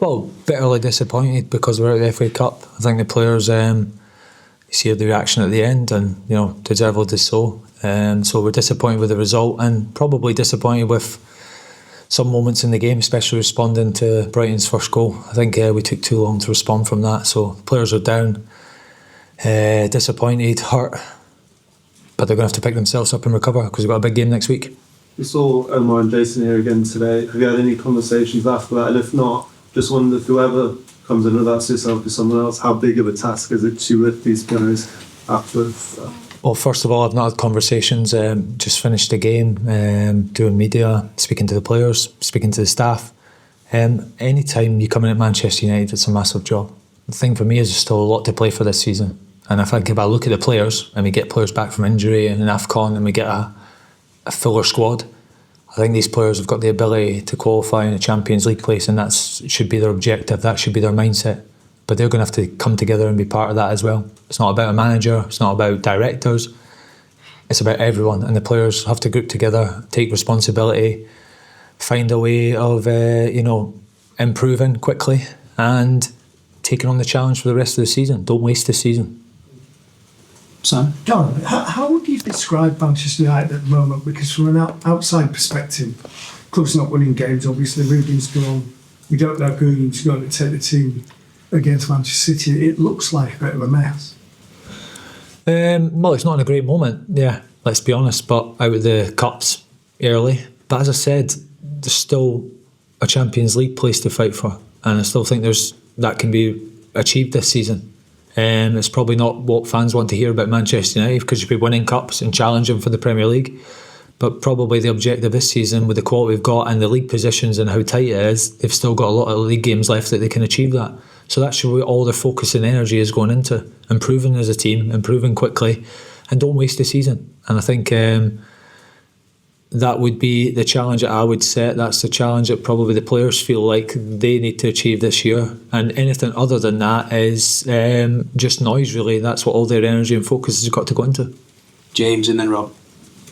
Well, bitterly disappointed because we're at the FA Cup. I think the players, you see the reaction at the end, and deservedly so. So we're disappointed with the result, and probably disappointed with some moments in the game, especially responding to Brighton's first goal. I think we took too long to respond from that. So players are down, disappointed, hurt, but they're going to have to pick themselves up and recover because we've got a big game next week. We saw Omar and Jason here again today. Have you had any conversations after that? And if not, just wonder if whoever comes in, whether that's yourself or someone else, how big of a task is it to lift these guys afterwards? Well, first of all, I've not had conversations. Just finished the game, doing media, speaking to the players, speaking to the staff. Any time you come in at Manchester United, it's a massive job. The thing for me is there's still a lot to play for this season. And I think if I look at the players, and we get players back from injury and an AFCON, and we get a fuller squad, I think these players have got the ability to qualify in a Champions League place, and that should be their objective, that should be their mindset. But they're going to have to come together and be part of that as well. It's not about a manager, it's not about directors, it's about everyone, and the players have to group together, take responsibility, find a way of improving quickly and taking on the challenge for the rest of the season. Don't waste the season. Sam? Darren, how would you describe Manchester United at the moment? Because from an outside perspective, club's not winning games, obviously, Ruben's gone. We don't know who's going to take the team against Manchester City. It looks like a bit of a mess. Well, it's not in a great moment, yeah, let's be honest, but out of the cups early. But as I said, there's still a Champions League place to fight for, and I still think that can be achieved this season. It's probably not what fans want to hear about Manchester United because you'll be winning cups and challenging for the Premier League. But probably the objective this season, with the quality we've got and the league positions and how tight it is, they've still got a lot of league games left that they can achieve that. So that's where all their focus and energy is going into, improving as a team, improving quickly, and don't waste the season. And I think that would be the challenge that I would set. That's the challenge that probably the players feel like they need to achieve this year. And anything other than that is just noise, really. That's what all their energy and focus has got to go into. James and then Rob.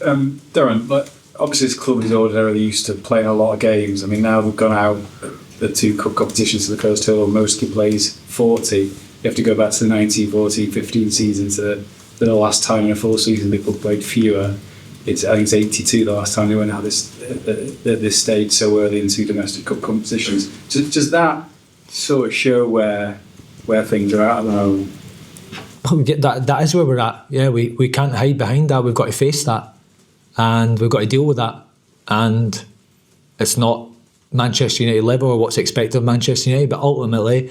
Darren, obviously this club is ordinarily used to playing a lot of games. I mean, now we've gone out the two cup competitions to the first total, mostly plays 40. You have to go back to the 1914-15 season to the last time in a full season the club played fewer. I think it's 82 the last time they went out this stage so early in two domestic cup competitions. Does that sort of show where things are at the moment? That is where we're at. Yeah, we can't hide behind that. We've got to face that, and we've got to deal with that. And it's not Manchester United level or what's expected of Manchester United, but ultimately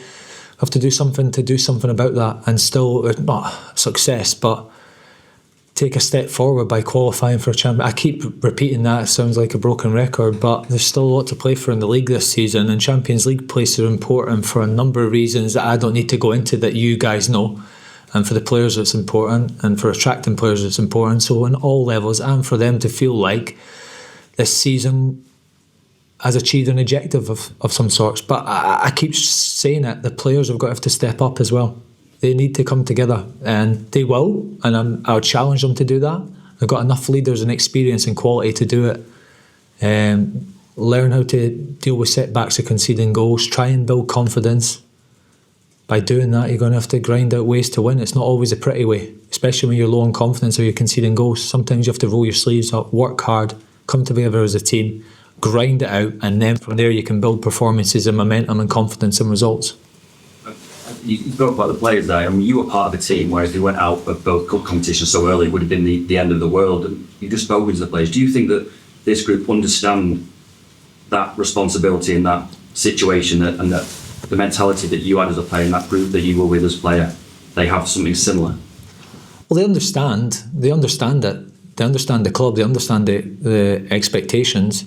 have to do something about that, and still not success, but take a step forward by qualifying for a champion. I keep repeating that, it sounds like a broken record, but there's still a lot to play for in the league this season, and Champions League places are important for a number of reasons that I don't need to go into that you guys know. And for the players it's important, and for attracting players it's important. So on all levels, and for them to feel like this season has achieved an objective of some sorts. But I keep saying it, the players have got to have to step up as well. They need to come together, and they will, and I would challenge them to do that. They've got enough leaders and experience and quality to do it. Learn how to deal with setbacks of conceding goals, try and build confidence. By doing that, you're going to have to grind out ways to win. It's not always a pretty way, especially when you're low on confidence or you're conceding goals. Sometimes you have to roll your sleeves up, work hard, come together as a team, grind it out, and then from there you can build performances and momentum and confidence and results. You spoke about the players there. I mean, you were part of the team, whereas they went out of both cup competitions so early, it would have been the end of the world. And you just spoken to the players. Do you think that this group understand that responsibility in that situation, and that the mentality that you had as a player and that group that you were with as a player, they have something similar? Well, they understand it. They understand the club. They understand the expectations.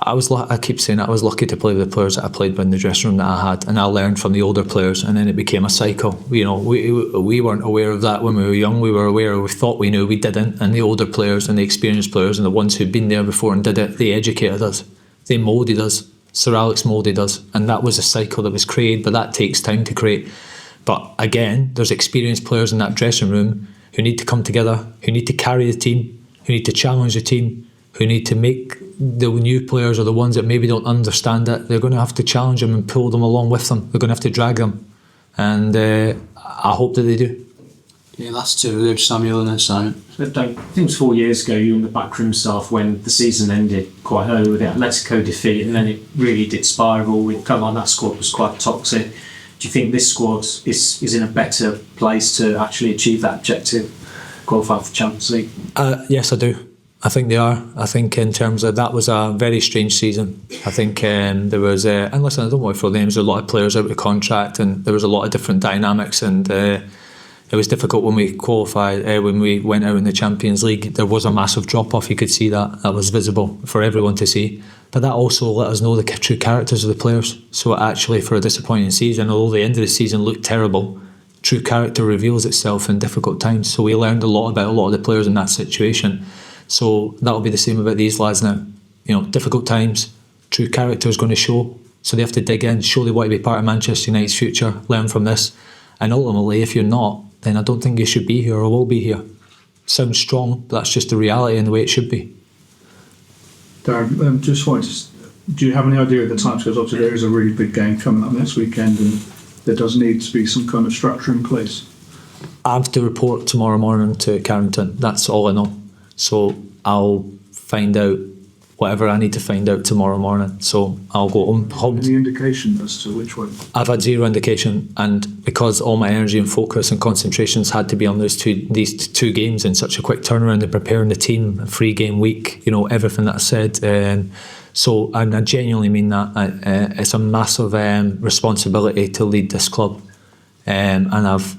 I keep saying I was lucky to play with the players that I played with in the dressing room that I had, and I learned from the older players, and then it became a cycle. You know, we weren't aware of that when we were young. We were aware, we thought we knew, we didn't, and the older players and the experienced players and the ones who'd been there before and did it, they educated us, they moulded us. Sir Alex moulded us, and that was a cycle that was created, but that takes time to create. But again, there's experienced players in that dressing room who need to come together, who need to carry the team, who need to challenge the team, who need to make the new players, or the ones that maybe don't understand it, they're going to have to challenge them and pull them along with them. They're going to have to drag them, and I hope that they do. Yeah, last two, Samuel and then Simon. I think it was 4 years ago you were on the backroom staff when the season ended quite early with the Atletico defeat, and then it really did spiral. It felt like that squad was quite toxic. Do you think this squad is in a better place to actually achieve that objective, qualify for the Champions League? Yes, I do. I think they are. I think in terms of that was a very strange season. I think there was, and listen, I don't want to throw names, there were a lot of players out of contract, and there was a lot of different dynamics, and it was difficult when we qualified, when we went out in the Champions League. There was a massive drop-off, you could see that. That was visible for everyone to see. But that also let us know the true characters of the players. So actually, for a disappointing season, although the end of the season looked terrible, true character reveals itself in difficult times. So we learned a lot about a lot of the players in that situation. So that'll be the same about these lads now. You know, difficult times, true character is going to show. So they have to dig in, show they want to be part of Manchester United's future, learn from this. And ultimately, if you're not, then I don't think you should be here or will be here. Sounds strong, but that's just the reality and the way it should be. Darren, just wanted to, do you have any idea of the time? Because obviously there is a really big game coming up next weekend, and there does need to be some kind of structure in place. I have to report tomorrow morning to Carrington. That's all I know. So I'll find out whatever I need to find out tomorrow morning. So I'll go home. Any indication as to which one? I've had zero indication, and because all my energy and focus and concentrations had to be on these two games in such a quick turnaround and preparing the team, a 3-game week, you know, everything that I said. So, and I genuinely mean that. It's a massive responsibility to lead this club, and I've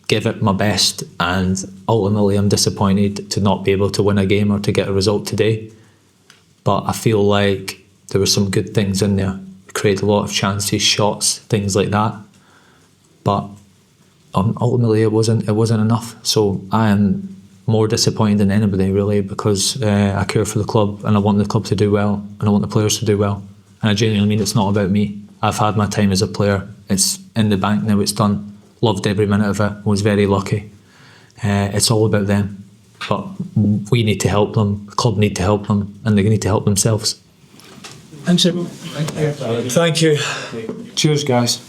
give it my best, and ultimately I'm disappointed to not be able to win a game or to get a result today. But I feel like there were some good things in there. We created a lot of chances, shots, things like that. But ultimately it wasn't enough. So I am more disappointed than anybody, really, because I care for the club and I want the club to do well and I want the players to do well. And I genuinely mean it's not about me. I've had my time as a player. It's in the bank now, it's done. Loved every minute of it, was very lucky. It's all about them. But we need to help them, the club need to help them, and they need to help themselves. Thanks, everyone. Thank you. Cheers, guys.